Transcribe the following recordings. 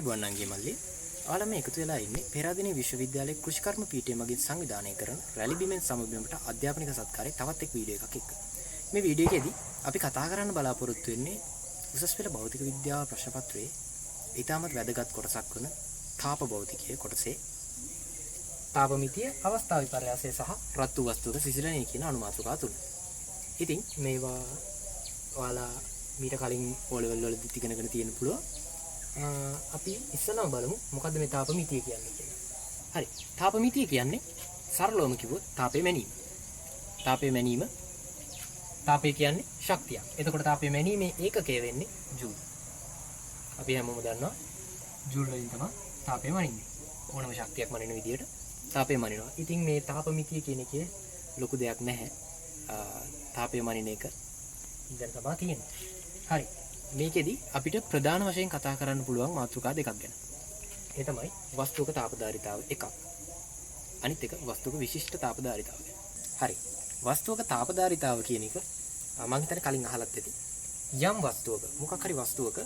ආයුබෝවන් නංගි මල්ලි. ඔයාලා මේ එකතු වෙලා ඉන්නේ පෙරාදෙණිය විශ්වවිද්‍යාලයේ කෘෂිකර්ම පීඨය මගින් සංවිධානය කරන රැලි බිමෙන් සමබිමට අධ්‍යාපනික සත්කාරයේ තවත් එක් වීඩියෝ එකක් එක්ක. මේ වීඩියෝ එකේදී අපි කතා කරන්න බලාපොරොත්තු වෙන්නේ උසස් පෙළ භෞතික විද්‍යාව ප්‍රශ්න පත්‍රයේ ඉතාමත් වැදගත් කොටසක් වන තාප භෞතිකයේ කොටසේ තාප මිතිය, අවස්ථා විපර්යාසය සහ රත්තු වස්තුවක සිසිලණය කියන අනුමාතෘකා තුන. ඉතින් මේවා ඔයාලා මීට කලින් O level වලදී ඉගෙනගෙන තියෙන්න පුළුවන්. අපි ඉස්සෙල්ලාම බලමු මොකද්ද මේ තාප මිතිය කියන්නේ කියලා. හරි. තාප මිතිය කියන්නේ සරලවම කිව්වොත් තාපය මැනීම. තාපය කියන්නේ ශක්තියක්. එතකොට තාපය මැනීමේ ඒකකය වෙන්නේ ජූල්. අපි හැමෝම දන්නවා ජූල් වලින් තමයි තාපය මනින්නේ. ඕනම ශක්තියක් මනින විදියට තාපය මනිනවා. ඉතින් මේ තාප මිතිය කියන එකේ ලොකු දෙයක් නැහැ. තාපය මනින එක ඉතින් තමයි තියෙන්නේ. හරි. මේකෙදි අපිට ප්‍රධාන වශයෙන් කතා කරන්න පුළුවන් මාතෘකා දෙකක් ගැන. ඒ තමයි වස්තුවක තාපධාරිතාව එකක්. අනිත් එක වස්තුවක විශිෂ්ට තාපධාරිතාව ගැන. හරි. වස්තුවක තාපධාරිතාව කියන එක මම හිතන්නේ කලින් අහලත් ඇති. යම් වස්තුවක මොකක් හරි වස්තුවක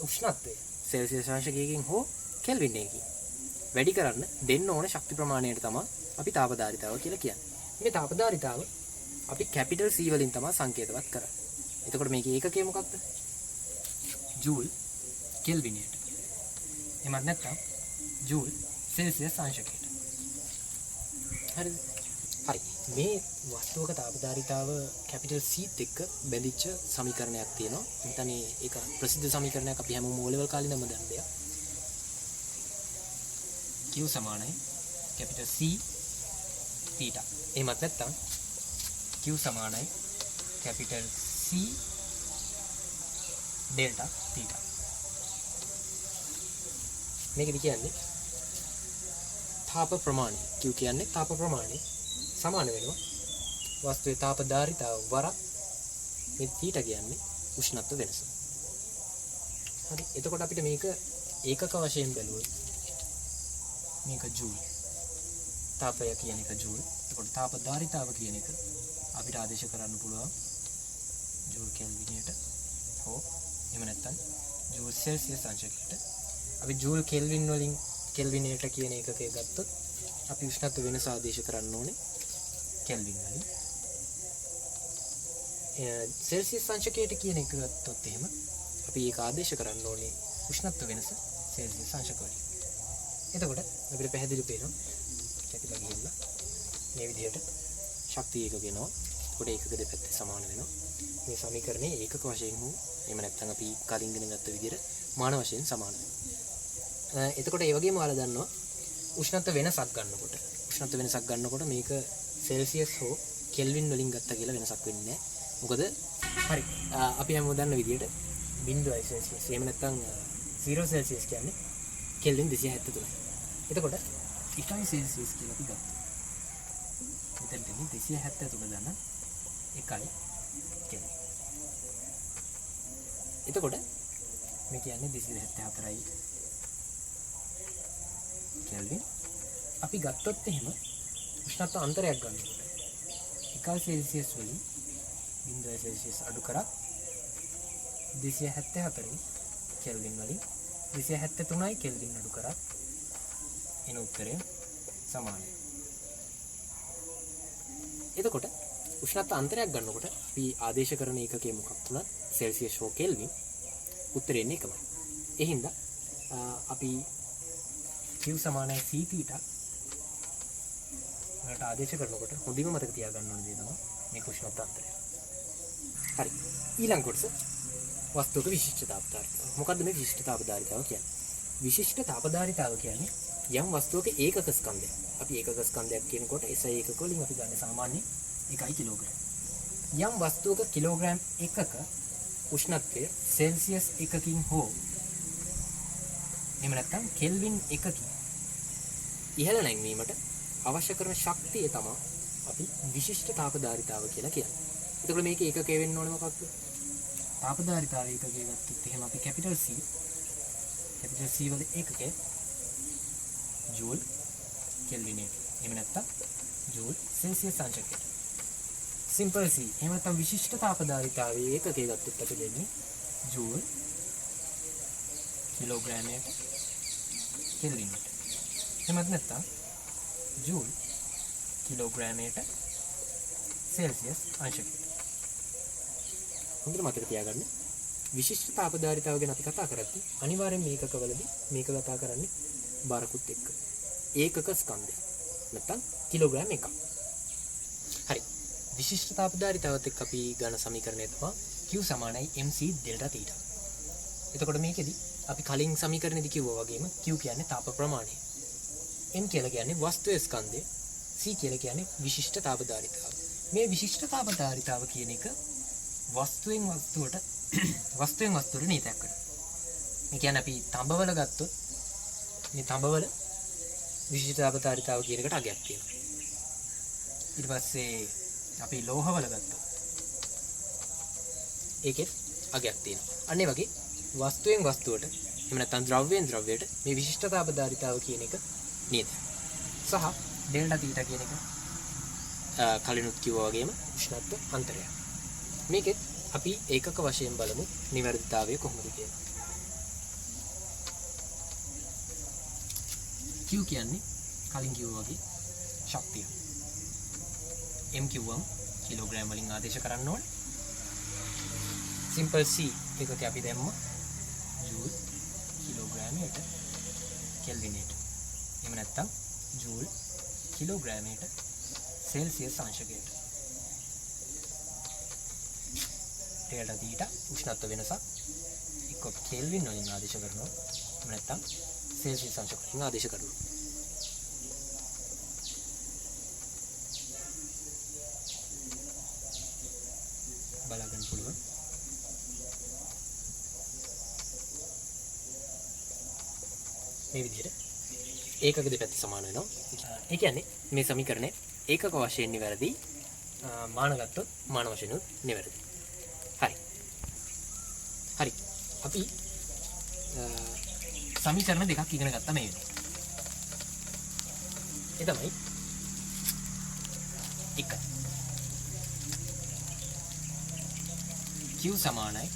උෂ්ණත්වය සෙල්සියස් අංශකයකින් හෝ කෙල්වින් එකකින් වැඩි කරන්න දෙන්න ඕන ශක්ති ප්‍රමාණයට තමයි අපි තාපධාරිතාව කියලා කියන්නේ. මේ තාපධාරිතාව අපි කැපිටල් C වලින් තමයි සංකේතවත් කරන්නේ. එතකොට මේකේ ඒකකය මොකක්ද? ජූල් කෙල්විනයට. එමත් නැත්නම් ජූල් සෙල්සියස් අංශකයට. හරිද? හරි. මේ වස්තුවක තාපධාරිතාව කැපිටල් C එක්ක බැඳිච්ච සමීකරණයක් තියෙනවා. මම හිතන්නේ ඒක ප්‍රසිද්ධ සමීකරණයක් අපි හැමෝම O level කාලේ නම් දන්න දෙයක්. Q සමානයි කැපිටල් C තීටා. එහෙමත් නැත්නම් Q සමානයි කැපිටල් C ඩෙල්ටා තීටා. මේකද කියන්නේ තාප ප්‍රමාණය. Q කියන්නේ තාප ප්‍රමාණය සමාන වෙනවා වස්තුවේ තාපධාරිතාව වරක් මේ තීටා කියන්නේ උෂ්ණත්ව වෙනස. හරි. එතකොට අපිට මේක ඒකක වශයෙන් බැලුවොත් මේක ජූල්. තාපය කියන එක ජූල්. එතකොට තාපධාරිතාව කියන එක අපිට ආදේශ කරන්න පුළුවන් ජූල් කෙල්විනයට හෝ එහෙම නැත්නම් ජූල් සෙල්සියස් අංශකයට. අපි ජූල් කෙල්වින් වලින් කෙල්විනයට කියන එකකේ ගත්තොත් අපි උෂ්ණත්ව වෙනස ආදේශ කරන්න ඕනේ කෙල්වින් වලින්. සෙල්සියස් අංශකයට කියන එක ගත්තොත් එහෙම අපි ඒක ආදේශ කරන්න ඕනේ උෂ්ණත්ව වෙනස සෙල්සියස් අංශක වලින්. එතකොට අපිට පැහැදිලි වෙනවා කැපිලා ගිහිල්ලා මේ විදිහට ශක්තිය ඒකක වෙනවා. එතකොට ඒකක දෙපැත්තේ සමාන වෙනවා. මේ සමීකරණයේ ඒකක වශයෙන් හෝ එහෙම නැත්නම් අපි කලින් ඉගෙන ගත්ත විදිහට මාන වශයෙන් සමාන වෙනවා. එතකොට ඒ වගේම ඔයාලා දන්නවා උෂ්ණත්ව වෙනසක් ගන්නකොට මේක සෙල්සියස් හෝ කෙල්වින් වලින් ගත්තා කියලා වෙනසක් වෙන්නේ නැහැ. මොකද හරි අපි හැමෝම දන්න විදිහට 0 සෙල්සියස් එහෙම නැත්නම් 0 සෙල්සියස් කියන්නේ කෙල්වින් 273යි. එතකොට 1 සෙල්සියස් කියලා අපි ගත්තා. මෙතන 273 දාන 1 කෙල්වින්. එතකොට මේ කියන්නේ 274යි කෙල්වින්. අපි ගත්තොත් එහෙම උෂ්ණත්ව අන්තරයක් ගන්නකොට 1 සෙල්සියස් වලින් 0 සෙල්සියස් අඩු කරා 274 කෙල්වින් වලින් 273යි කෙල්වින් අඩු කරා එන උත්තරය සමානයි. එතකොට උෂ්ණත්ව අන්තරයක් ගන්නකොට අපි ආදේශ කරන ඒකකයේ මොකක් තුනත් සෙල්සියස් හෝ කෙල්වින් උත්තරේ එන්නේ එකමයි. ඒ හින්දා අපි Q සමානයි C තීටා වලට ආදේශ කරනකොට හොඳින්ම මතක තියාගන්න ඕන දේ තමයි මේ උෂ්ණත්ව අන්තරය. හරි. ඊළඟ කොටස වස්තුවක විශිෂ්ට තාපධාරිතාව. මොකද්ද මේ විශිෂ්ට තාපධාරිතාව කියන්නේ? විශිෂ්ට තාපධාරිතාව කියන්නේ යම් වස්තුවක ඒකක ස්කන්ධයක්. අපි ඒකක ස්කන්ධයක් කියනකොට SI ඒකක වලින් අපි ගන්න සාමාන්‍ය 1 කිලෝග්‍රෑම්. යම් වස්තුවක කිලෝග්‍රෑම් එකක උෂ්ණත්වය සෙල්සියස් එකකින් හෝ එහෙම නැත්නම් කෙල්වින් එකකින් ඉහළ නැංවීමට අවශ්‍ය කරන ශක්තිය තමයි අපි විශිෂ්ට තාපධාරිතාව කියලා කියන්නේ. එතකොට මේක ඒකකය වෙන්න ඕනේ මොකක්ද? තාපධාරිතාව ඒකකය ගත්තොත් එහෙම අපි කැපිටල් C වල ඒකකය ජූල් කෙල්විනයට. එහෙම නැත්නම් ජූල් සෙල්සියස් අංශකයට. Simple C. එහෙම නැත්නම් විශිෂ්ට තාපධාරිතාවයේ ඒකකය ගත්තොත් අපි දෙන්නේ ජූල් කිලෝග්‍රෑමයට කෙල්වින්ට. එහෙමත් නැත්නම් ජූල් කිලෝග්‍රෑමයට සෙල්සියස් අංශකයට. හොඳට මතක තියාගන්න. විශිෂ්ට තාපධාරිතාව ගැන අපි කතා කරද්දී අනිවාර්යෙන් මේකකවලදී මේක කතා කරන්නේ බරකුත් එක්ක. ඒකක ස්කන්ධය. නැත්නම් කිලෝග්‍රෑම් එකක්. හරි. විශිෂ්ට තාපධාරිතාවත් එක්ක අපි ගන්න සමීකරණය තමයි Q = mc ඩෙල්ටා තීටා. එතකොට මේකෙදි අපි කලින් සමීකරණෙදි කිව්වා වගේම Q කියන්නේ තාප ප්‍රමාණය. m කියලා කියන්නේ වස්තුවේ ස්කන්ධය. c කියලා කියන්නේ විශිෂ්ට තාපධාරිතාව. මේ විශිෂ්ට තාපධාරිතාව කියන එක වස්තුවෙන් වස්තුවට නීතයක් කරනවා. මේ කියන්නේ අපි තඹවල ගත්තොත් මේ තඹවල විශිෂ්ට තාපධාරිතාව කියන එකට අගයක් තියෙනවා. ඊට පස්සේ අපි ලෝහවල ගත්තොත් ඒකෙත් අගයක් තියෙනවා. අන්න ඒ වගේ වස්තුවෙන් වස්තුවට එහෙම නැත්නම් ද්‍රව්‍යයෙන් ද්‍රව්‍යයට මේ විශිෂ්ට තාපධාරිතාව කියන එක නීතයක්. සහ ඩෙල්ටා තීටා කියන එක කලිනුත් කිව්වා වගේම උෂ්ණත්ව අන්තරය. මේකෙත් අපි ඒකක වශයෙන් බලමු නිවැරදිතාවය කොහොමද කියලා. Q කියන්නේ කලින් කිව්වා වගේ ශක්තිය. M කිව්වම කිලෝග්‍රෑම් වලින් ආදේශ කරන්න ඕනේ. සිම්පල් C එකක අපි දැම්ම ජූල් කිලෝග්‍රෑමයට කෙල්විනට. එහෙම නැත්නම් ජූල් කිලෝග්‍රෑමයට සෙල්සියස් අංශකයට. ඩෙල්ටා තීටා උෂ්ණත්ව වෙනසක් එක්ක කෙල්වින් වලින් ආදේශ කරනවා. එහෙම නැත්නම් සෙල්සියස් අංශක වලින් ආදේශ කරනවා. බලගන්න පුළුවන්. මේ විදිහට ඒකක දෙපැත්ත සමාන වෙනවා. ඒ කියන්නේ මේ සමීකරණය ඒකක වශයෙන් නිවැරදි. මාන ගත්තොත් මාන වශයෙන් උත් නිවැරදි. හරි. හරි. අපි සමීකරණ දෙකක් ඉගෙන ගත්තා මේ වෙලාවේ. ඒ තමයි 1. Q සමානයි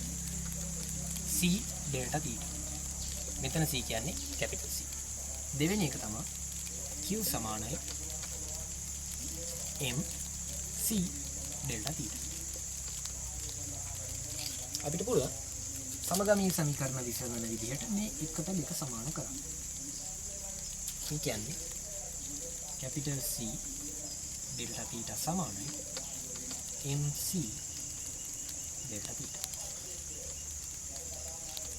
C ඩෙල්ටා තීටා. මෙතන C කියන්නේ කැපිටල් C. දෙවෙනි එක තමයි Q සමානයි m c ඩෙල්ටා තීටා. අපිට පුළුවන් සමගාමී සමීකරණ විසඳන විදිහට මේ එකට දෙක සමාන කරන්න. ඒ කියන්නේ කැපිටල් C ඩෙල්ටා තීටා සමානයි mc ඩෙල්ටා තීටා.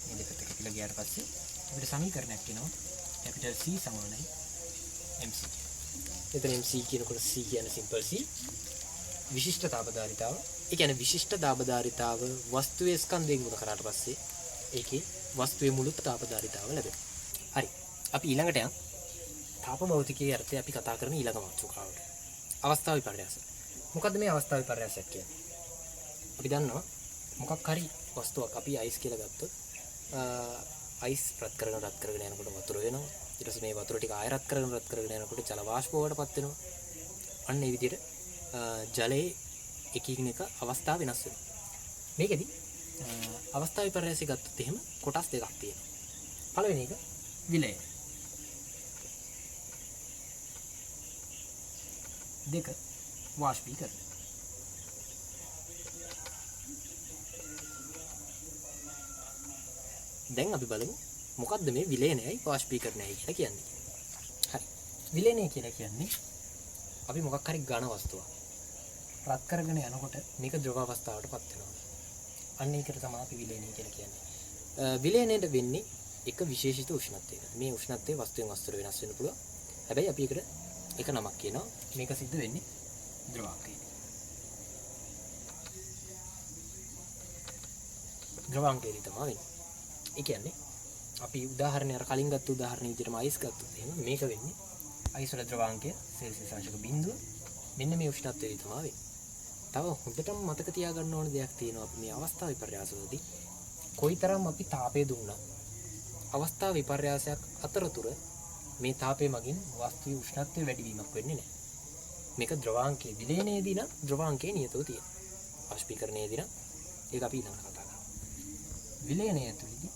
මේ දෙකට එකතු ගියාට පස්සේ අපිට සමීකරණයක් එනවා කැපිටල් C සමානයි mc. එතන mc කියනකොට c කියන්නේ සිම්පල් c. විශිෂ්ට තාපධාරිතාව. ඒ කියන්නේ විශිෂ්ට තාපධාරිතාව වස්තුවේ ස්කන්ධයෙන් ගුණ කරාට පස්සේ ඒකේ වස්තුවේ මුළු තාපධාරිතාව ලැබෙනවා. හරි. අපි ඊළඟට යන් තාප භෞතිකයේ අර්ථය අපි කතා කරන ඊළඟ මාතෘකාවට. අවස්ථා විපර්යාස. මොකද්ද මේ අවස්ථා විපර්යාසයක් කියන්නේ? අපි දන්නවා මොකක් හරි වස්තුවක් අපි අයිස් කියලා ගත්තොත් අයිස් රත් කරගෙන යනකොට වතුර වෙනවා. ඊට පස්සේ මේ වතුර ටික ආය රත් කරගෙන යනකොට ජල වාෂ්ප වලටපත් වෙනවා. අන්න ඒ විදිහට ජලයේ එකින් එක අවස්ථා වෙනස් වෙනවා. මේකෙදි අවස්ථා විපර්යාසය ගත්තොත් එහෙම කොටස් දෙකක් තියෙනවා. පළවෙනි එක විලය. දෙක වාෂ්පීකරණය. දැන් අපි බලමු මොකද්ද මේ විලයනයයි වාෂ්පීකරණයයි කියලා කියන්නේ. හරි. විලයනය කියලා කියන්නේ අපි මොකක් හරි ඝන වස්තුවක් රත් කරගෙන යනකොට මේක ද්‍රව අවස්ථාවටපත් වෙනවා. අන්න ඒකට තමයි අපි විලයනය කියලා කියන්නේ. විලයනයට වෙන්නේ එක විශේෂිත උෂ්ණත්වයකට. මේ උෂ්ණත්වය වස්තුවෙන් වස්තුවට වෙනස් වෙන්න පුළුවන්. හැබැයි අපි ඒකට එක නමක් කියනවා. මේක සිද්ධ වෙන්නේ ද්‍රවාංකය. ද්‍රවාංකයේදී තමයි වෙන්නේ. ඒ කියන්නේ අපි උදාහරණයක් අර කලින් ගත්ත උදාහරණය විදිහටම අයිස් ගත්තොත් එහෙම මේක වෙන්නේ අයිස් වල ද්‍රවාංකය සෙල්සියස් අංශක 0. මෙන්න මේ උෂ්ණත්වයේදී තමයි වෙන්නේ. තව හොඳටම මතක තියාගන්න ඕන දෙයක් තියෙනවා. අපි මේ අවස්ථා විපර්යාසවලදී කොයිතරම් අපි තාපය දුන්නා අවස්ථා විපර්යාසයක් අතරතුර මේ තාපය මගින් වස්තුවේ උෂ්ණත්වය වැඩි වීමක් වෙන්නේ නැහැ. මේක ද්‍රවාංකයේ විලයනයේදී නම් ද්‍රවාංකයේ නියතව තියෙනවා. වාෂ්පීකරණයේදී නම් ඒක අපි ඊළඟට කතා කරමු. විලයනය ඇතුළේදී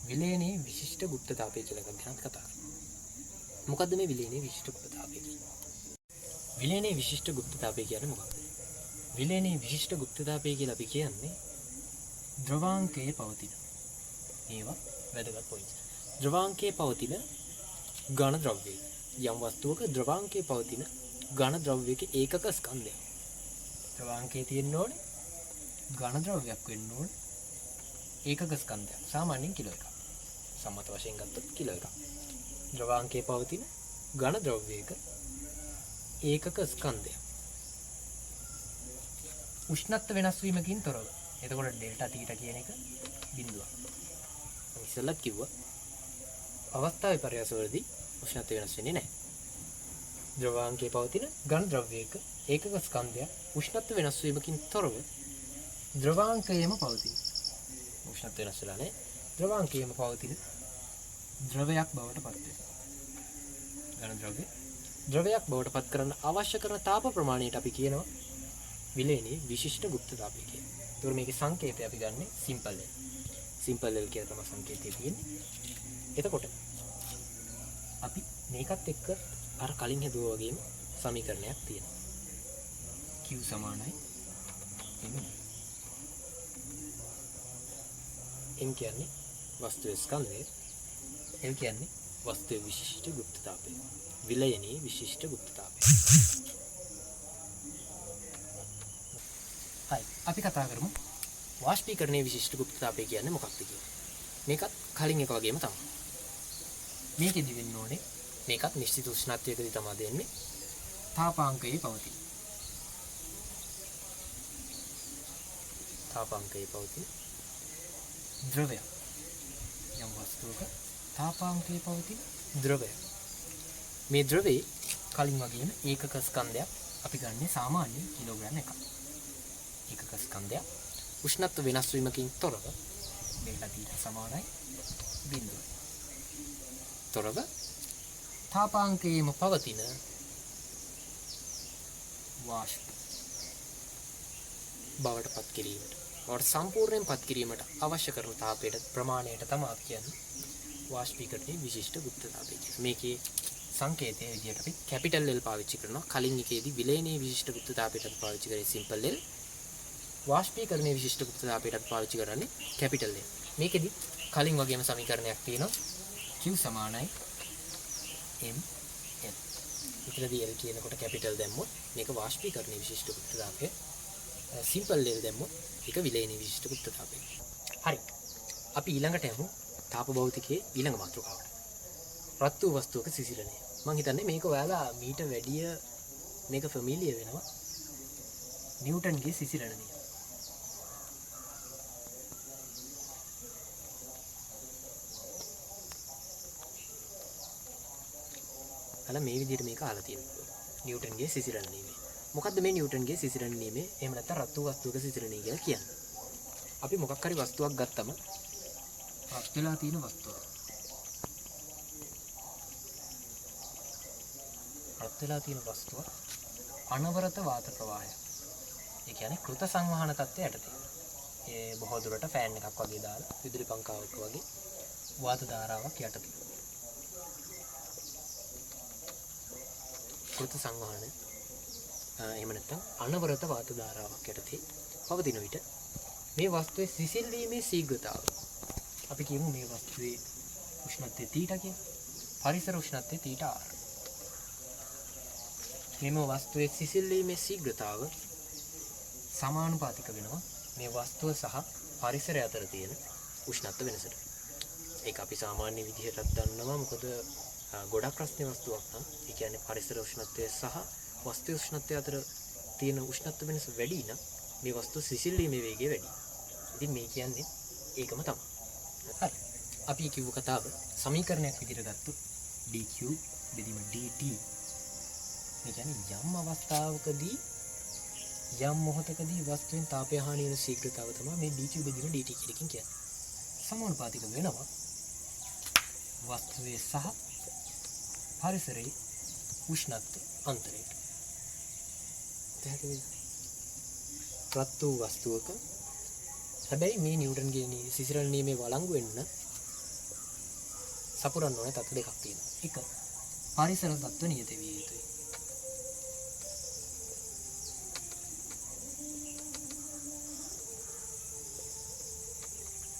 විලයනේ විශිෂ්ට ගුප්තතාවය කියලා එකක් ගැන කතා කරනවා. මොකද්ද මේ විලයනේ විශිෂ්ට ගුප්තතාවය කියන්නේ? විලයනේ විශිෂ්ට ගුප්තතාවය කියන්නේ මොකක්ද? විලයනේ විශිෂ්ට ගුප්තතාවය කියලා අපි කියන්නේ ද්‍රවාංකයේ පවතින. ඒවා වැදගත් පොයින්ට්ස්. ද්‍රවාංකයේ පවතින ඝන ද්‍රව්‍යය. යම් වස්තුවක ද්‍රවාංකයේ පවතින ඝන ද්‍රව්‍යයක ඒකක ස්කන්ධය. ද්‍රවාංකයේ තියෙන්න ඕනේ ඝන ද්‍රව්‍යයක් වෙන්න ඕනේ ඒකක ස්කන්ධයක්. සාමාන්‍යයෙන් කිලෝ එකක්. සම්මත වශයෙන් ගත්තොත් කිලෝ එකක්. ද්‍රවාංකයේ පවතින ඝන ද්‍රව්‍යයක ඒකක ස්කන්ධයක්. උෂ්ණත්ව වෙනස් වීමකින් තොරව. එතකොට ඩෙල්ටා තීටා කියන එක බිඳුවක්. ඉස්සෙල්ලත් කිව්වා අවස්ථා විපර්යාස වලදී උෂ්ණත්වය වෙනස් වෙන්නේ නැහැ. ද්‍රවාංකයේ පවතින ඝන ද්‍රව්‍යයක ඒකක ස්කන්ධයක් උෂ්ණත්ව වෙනස් වීමකින් තොරව ද්‍රවාංකයේම පවතින. උෂ්ණත්වය වෙනස් වෙලා නැහැ. ද්‍රවාංකයේම පවතින ද්‍රවයක් බවට පත් වෙනවා. ඝන ද්‍රව්‍ය ද්‍රවයක් බවට පත් කරන්න අවශ්‍ය කරන තාප ප්‍රමාණයට අපි කියනවා විලයනේ විශිෂ්ට ගුප්තතාවය කියලා. ඒතකොට මේකේ සංකේතය අපි ගන්නෙ සිම්පල් L. සිම්පල් L කියලා තමයි සංකේතය තියෙන්නේ. එතකොට අපි මේකත් එක්ක අර කලින් හදුවා වගේම සමීකරණයක් තියෙනවා. Q සමානයි M කියන්නේ වස්තුවේ ස්කන්ධය. L කියන්නේ වස්තුවේ විශිෂ්ට ගුප්තතාවය. විලයනේ විශිෂ්ට ගුප්තතාවය. හයි අපි කතා කරමු වාෂ්පීකරණයේ විශිෂ්ට ගුප්තතාවය කියන්නේ මොකක්ද කියලා. මේකත් කලින් එක වගේම තමයි. මේකෙදි වෙන්න ඕනේ මේකත් නිශ්චිත උෂ්ණත්වයකදී තමයි දෙන්නේ. තාපාංකයේ පවතින. තාපාංකයේ පවතින ද්‍රවය. යම් වස්තුවක තාපාංකයේ පවතින ද්‍රවය. මේ ද්‍රවයේ කලින් වගේම ඒකක ස්කන්ධයක් අපි ගන්නෙ සාමාන්‍ය කිලෝග්‍රෑම් එකක්. ඒකක ස්කන්ධයක් උෂ්ණත්ව වෙනස් වීමකින් තොරව ඩෙල්ටා තීටා සමානයි බිඳුවයි. තොරව තාපාංකයේම පවතින වාෂ්ප බවට පත් කිරීමට බවට සම්පූර්ණයෙන් පත් කිරීමට අවශ්‍ය කරන තාපයට ප්‍රමාණයට තමයි කියන්නේ වාෂ්පීකරණයේ විශිෂ්ට ගුප්තතාවය කියලා. මේකේ සංකේතයේ විදිහට අපි කැපිටල් L පාවිච්චි කරනවා. කලින් එකේදී විලයනේ විශිෂ්ට ගුප්තතාවයට අපි පාවිච්චි කරේ සිම්පල් L. වාෂ්පීකරණයේ විශිෂ්ට ගුප්තතාවයට අපි පාවිච්චි කරන්නේ කැපිටල් L. මේකෙදි කලින් වගේම සමීකරණයක් තියෙනවා. Q සමානයි M L. ඉතින්දී L කියනකොට කැපිටල් දැම්මොත් මේක වාෂ්පීකරණයේ විශිෂ්ට ගුප්තතාවය. සිම්පල් L දැම්මොත් ඒක විලයනේ විශිෂ්ට ගුප්තතාවය. හරි. අපි ඊළඟට යමු තාප භෞතිකයේ ඊළඟ මාතෘකාවට. රත් වූ වස්තුවක සිසිලනය. මම හිතන්නේ මේක ඔයාලා මීට වැඩිය මේක ෆැමිලියර් වෙනවා. නිව්ටන්ගේ සිසිලන නියම. අලා මේ විදිහට මේක අහලා තියෙනවා. නිව්ටන්ගේ සිසිලන නියමය. මොකද්ද මේ නිව්ටන්ගේ සිසිලන නියමය? එහෙම නැත්නම් රත් වූ වස්තුවක සිසිලනය කියලා කියන්නේ. අපි මොකක් හරි වස්තුවක් ගත්තම රත් වෙලා තියෙන වස්තුවක්. රත් වෙලා තියෙන වස්තුව අනවරත වාත ප්‍රවාහය. ඒ කියන්නේ කෘත සංවහන තත්ත්වය යටතේ. ඒ බොහෝ දුරට ෆෑන් එකක් වගේ දාලා විදුලි පංකාවක් වගේ වාත ධාරාවක් යටතේ. කෘත සංවහන එහෙම නැත්නම් අනවරත වාත ධාරාවක් යටතේ පවතින විට මේ වස්තුවේ සිසිල් වීමේ ශීඝ්‍රතාව අපි කියමු මේ වස්තුවේ උෂ්ණත්වය තීටා කියලා. පරිසර උෂ්ණත්වය තීටා r. මෙම වස්තුවේ සිසිල් වීමේ ශීඝ්‍රතාව සමානුපාතික වෙනවා මේ වස්තුව සහ පරිසරය අතර තියෙන උෂ්ණත්ව වෙනසට. ඒක අපි සාමාන්‍ය විදිහටත් දන්නවා. මොකද ගොඩක් රස්නේ වස්තුවක් නම් ඒ කියන්නේ පරිසර උෂ්ණත්වය සහ වස්තු උෂ්ණත්වය අතර තියෙන උෂ්ණත්ව වෙනස වැඩි නම් මේ වස්තුව සිසිල් වීමේ වේගය වැඩි. ඉතින් මේ කියන්නේ ඒකම තමයි. හරි. අපි කිව්ව කතාව සමීකරණයක් විදිහට ගත්තොත් dq බෙදීම dt. මේ කියන්නේ යම් අවස්ථාවකදී යම් මොහොතකදී වස්තුවෙන් තාපය හානි වෙන ශීඝ්‍රතාව තමයි මේ dq බෙදීම dt කියලකින් කියන්නේ. සමානුපාතික වෙනවා වස්තුවේ සහ පරිසරයේ උෂ්ණත්ව අන්තරයට. පැහැදිලිද? රත් වූ වස්තුවක හැබැයි මේ නිව්ටන්ගේ සිසිලන නියමයේ වළංගු වෙන්න සපුරන්න ඕනේ තත්ත්ව දෙකක් තියෙනවා. එක පරිසර තත්ත්ව නියත විය යුතුයි.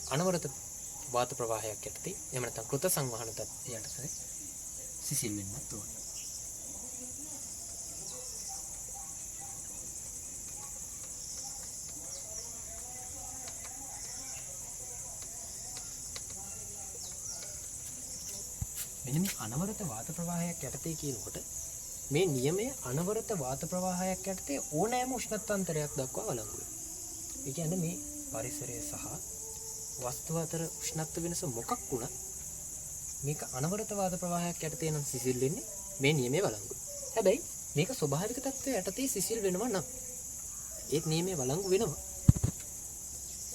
අනවරත වාත ප්‍රවාහයක් යටතේ එහෙම නැත්නම් කෘත සංවහන තත්ත්වය යටතේ සිසිල් වෙන්නත් ඕනේ. මෙන්න මේ අනවරත වාත ප්‍රවාහයක් යටතේ කියනකොට මේ නියමය අනවරත වාත ප්‍රවාහයක් යටතේ ඕනෑම උෂ්ණත්වන්තරයක් දක්වා වළංගු වෙනවා. ඒ කියන්නේ මේ පරිසරය සහ වස්තුව අතර උෂ්ණත්ව වෙනස මොකක් වුණත් මේක අනවරත වාත ප්‍රවාහයක් යටතේ නම් සිසිල් වෙන්නේ මේ නියමයේ වළංගු. හැබැයි මේක ස්වභාවික තත්ත්වයේ යටතේ සිසිල් වෙනවා නම් ඒත් නියමයේ වළංගු වෙනවා.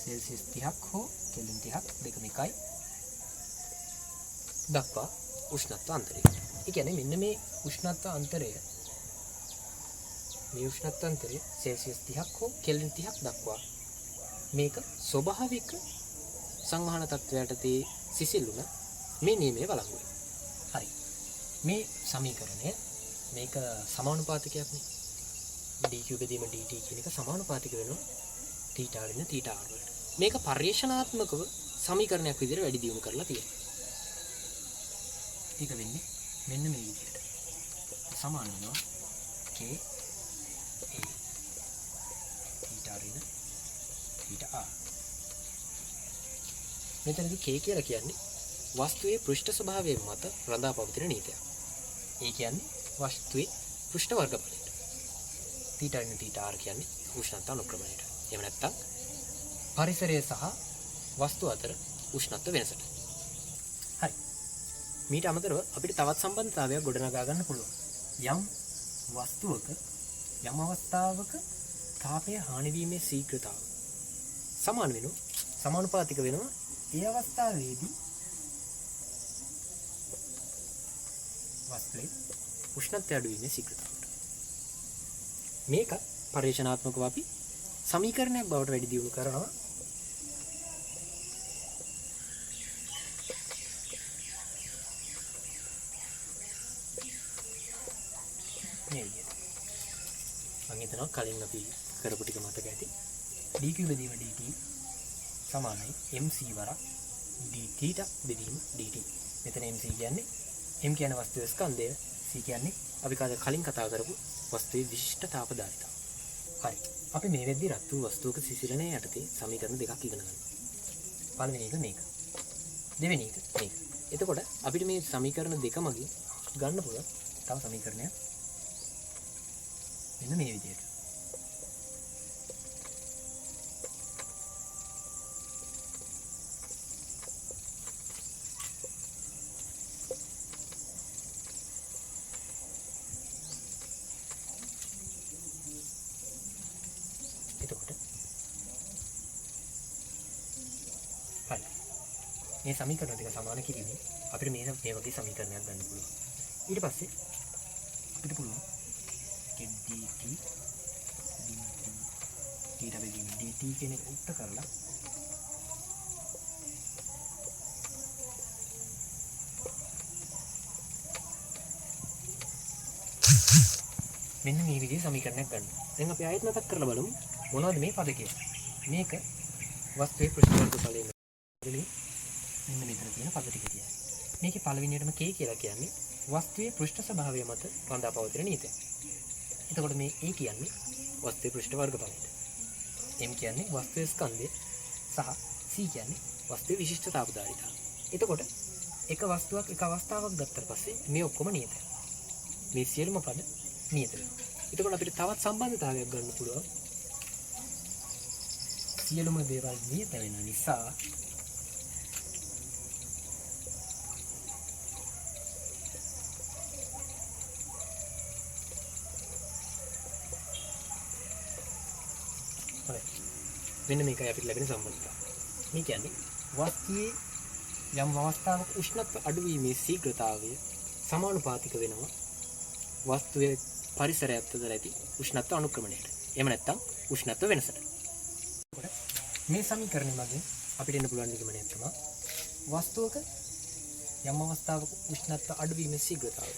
සෙල්සියස් 30ක් හෝ කෙල්වින් 30ක් දෙකම එකයි දක්වා උෂ්ණත්ව අන්තරය. ඒ කියන්නේ මෙන්න මේ උෂ්ණත්ව අන්තරය සෙල්සියස් 30ක් හෝ කෙල්වින් 30ක් දක්වා මේක ස්වභාවික සංවහන තත්ත්වයටදී සිසිල් වුණ මේ නියමයේ වළංගු වෙනවා. හරි. මේ සමීකරණය මේක සමානුපාතිකයක් නේ. dq බෙදීම dt කියන එක සමානුපාතික වෙනවා θ රින θ r වලට. මේක පරිේශනාත්මකව සමීකරණයක් විදිහට වැඩි දියුණු කරලා තියෙනවා. ඒක වෙන්නේ මෙන්න මේ විදිහට. සමාන වෙනවා k a θ රින θ r. මෙතනදී k කියලා කියන්නේ වස්තුවේ පෘෂ්ඨ ස්වභාවය මත රඳා පවතින නීතියක්. ඒ කියන්නේ වස්තුවේ පෘෂ්ඨ වර්ගඵලයට. θ රින θ r කියන්නේ උෂ්ණත්ව අනුක්‍රමණයට. එහෙම නැත්නම් පරිසරය සහ වස්තුව අතර උෂ්ණත්ව වෙනසට. හරි. මීට අමතරව අපිට තවත් සම්බන්ධතාවයක් ගොඩනගා ගන්න පුළුවන්. යම් වස්තුවක යම් අවස්ථාවක තාපය හානි වීමේ ශීඝ්‍රතාව සමානුපාතික වෙනවා ඒ අවස්ථාවේදී වස්තුවේ උෂ්ණත්වය අඩු වීමේ ශීඝ්‍රතාවට. මේක පරිේශනාත්මකව අපි සමීකරණයක් බවට වැඩි දියුණු කරනවා. මේ විදිහට. මම හිතනවා කලින් අපි කරපු ටික මතක ඇති. dq බෙදීම dt සමානයි mc වරක් dθ බෙදීම dt. මෙතන mc කියන්නේ m කියන වස්තුවේ ස්කන්ධය, c කියන්නේ අපි කලින් කතා කරපු වස්තුවේ විශිෂ්ට තාප ධාරිතාව. හරි. අපි මේ වෙද්දී රත් වූ වස්තුවක සිසිලනය යටතේ සමීකරණ දෙකක් ඉගෙන ගන්නවා. පළවෙනි එක මේක. දෙවෙනි එක මේක. එතකොට අපිට මේ සමීකරණ දෙක මගින් ගන්න පුළුවන් තව සමීකරණයක් මෙන්න මේ විදිහට. මේ සමීකරණ දෙක සමාන කිරීමෙන් අපිට මේ වගේ සමීකරණයක් ගන්න පුළුවන්. ඊට පස්සේ අපිට පුළුවන් dt කියන එක උත්ත කරලා මෙන්න මේ විදිහේ සමීකරණයක් ගන්න. දැන් අපි ආයෙත් මතක් කරලා බලමු මොනවද මේ පද කියන්නේ. මේක වස්තුවේ පෘෂ්ඨ වර්ගඵලයෙන් මෙන්න මෙතන තියෙන පද ටික කියයි. මේකේ පළවෙනියටම k කියලා කියන්නේ වස්තුවේ පෘෂ්ඨ ස්වභාවය මත රඳා පවතින නීතිය. එතකොට මේ a කියන්නේ වස්තුවේ පෘෂ්ඨ වර්ගඵලයට. m කියන්නේ වස්තුවේ ස්කන්ධය සහ c කියන්නේ වස්තුවේ විශිෂ්ට තාප ධාරිතාව. එතකොට එක වස්තුවක් එක අවස්ථාවක් ගත්තට පස්සේ මේ ඔක්කොම නියතයි. මේ සියලුම පද නියත වෙනවා. එතකොට අපිට තවත් සම්බන්ධතාවයක් ගන්න පුළුවන්. සියලුම දේවල් නියත වෙන නිසා මෙන්න මේකයි අපිට ලැබෙන සම්බන්ධතාවය. මේ කියන්නේ වස්තුවේ යම් අවස්ථාවක උෂ්ණත්ව අඩුවීමේ ශීඝ්‍රතාවය සමානුපාතික වෙනවා වස්තුවේ පරිසරයත් අතර ඇති උෂ්ණත්ව අනුක්‍රමණයට. එහෙම නැත්නම් උෂ්ණත්ව වෙනසට. මේ සමීකරණය මගින් අපිට එන්න පුළුවන් නිගමනයක් තමයි වස්තුවක යම් අවස්ථාවක උෂ්ණත්ව අඩුවීමේ ශීඝ්‍රතාවය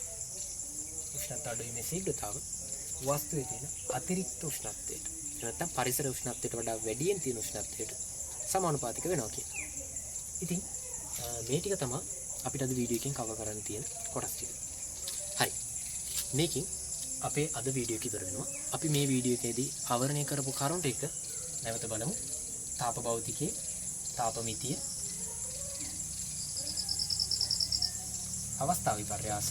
වස්තුවේ තියෙන අතිරික්ත උෂ්ණත්වයට නැත්නම් පරිසර උෂ්ණත්වයට වඩා වැඩියෙන් තියෙන උෂ්ණත්වයට සමානුපාතික වෙනවා කියලා. ඉතින් මේ ටික තමයි අපිට අද වීඩියෝ එකෙන් කවර් කරන්න තියෙන කොටස් ටික. හරි. මේකෙන් අපේ අද වීඩියෝ එක ඉවර වෙනවා. අපි මේ වීඩියෝ එකේදී ආවරණය කරපු කරුණු ටික නැවත බලමු. තාප භෞතිකයේ තාප මිතිය අවස්ථා විපර්යාස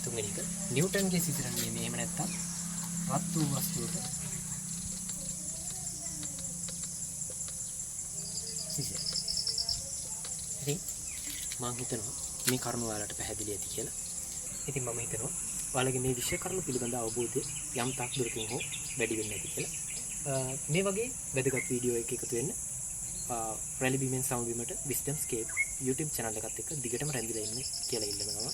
තුන්වෙනි එක නිව්ටන්ගේ සිසිරණ නියමය. එහෙම නැත්නම් රත් වූ වස්තුවක සිසිර. ඉතින් මම හිතනවා මේ කරුණු වලට පැහැදිලි ඇති කියලා. ඉතින් මම හිතනවා ඔයාලගේ මේ විෂය කරුණු පිළිබඳ අවබෝධය යම් තාක් දුරකින් හෝ වැඩි වෙන්න ඇති කියලා. මේ වගේ වැදගත් වීඩියෝ එකක එකතු වෙන්න රැලි බීමෙන් සමගීමට Wisdom Scape YouTube channel එකත් එක්ක දිගටම රැඳිලා ඉන්න කියලා ඉල්ලනවා.